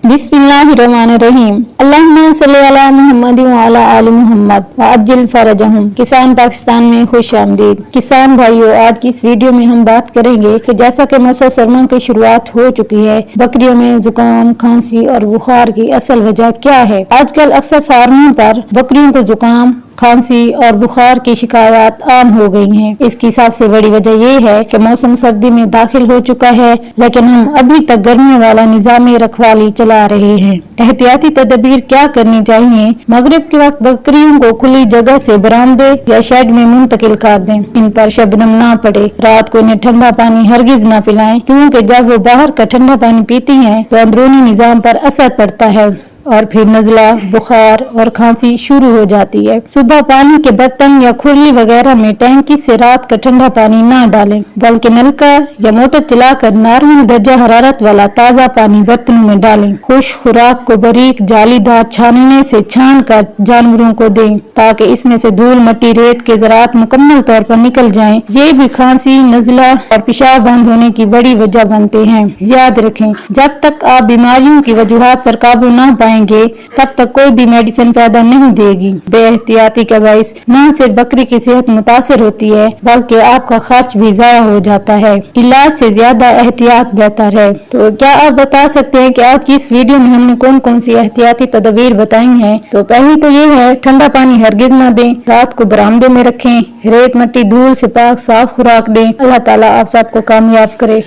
बिस्मिल्लाहिर्रहमानिर्रहीम। अल्लाहुम्मा सल्ली अला मुहम्मद व अला आलि मुहम्मद व अज्जिल फरजहुम। किसान पाकिस्तान में खुश आमदीद। किसान भाइयों, आज की इस वीडियो में हम बात करेंगे कि जैसा कि मौसम सरमा की शुरुआत हो चुकी है, बकरियों में जुकाम, खांसी और बुखार की असल वजह क्या है। आजकल अक्सर फार्मों पर बकरियों को जुकाम, खांसी और बुखार की शिकायत आम हो गई हैं। इसकी सबसे बड़ी वजह ये है कि मौसम सर्दी में दाखिल हो चुका है, लेकिन हम अभी तक गर्मी वाला निजामी रखवाली चला रहे हैं। एहतियाती तदबीर क्या करनी चाहिए। मगरिब के वक्त बकरियों को खुली जगह से बरामदे या शेड में मुंतकिल कर दें। इन पर शबनम ना पड़े। रात को इन्हें ठंडा पानी हरगिज न पिलाएं, क्योंकि जब वो बाहर का ठंडा पानी पीती हैं तो अंदरूनी निजाम पर असर पड़ता है और फिर नजला, बुखार और खांसी शुरू हो जाती है। सुबह पानी के बर्तन या खुरली वगैरह में टैंकी से रात का ठंडा पानी ना डालें, बल्कि नलका या मोटर चलाकर नॉर्मल दर्जा हरारत वाला ताज़ा पानी बर्तनों में डालें। खुश्क खुराक को बारीक जालीदार छानने से छान कर जानवरों को दें, ताकि इसमें से धूल, मट्टी, रेत के ज़रात मुकम्मल तौर पर निकल जाएं। ये भी खांसी, नजला और पेशाब बंद होने की बड़ी वजह बनते हैं। याद रखें, जब तक आप बीमारियों की वजूहात पर काबू न पाएंगे, तब तक कोई भी मेडिसिन फायदा नहीं देगी। बेएहतियाती के बाइस न सिर्फ बकरी की सेहत मुतासर होती है, बल्कि आपका खर्च भी जाया हो जाता है। इलाज से ज्यादा एहतियात बेहतर है। तो क्या आप बता सकते हैं कि आज की इस वीडियो में हमने कौन कौन सी एहतियाती तदबीर बताई हैं। तो पहली तो ये है, ठंडा पानी हरगिज न दें, रात को बरामदे में रखें, रेत, मट्टी, धूल से पाक साफ खुराक दें। अल्लाह ताला आप सबको कामयाब करे।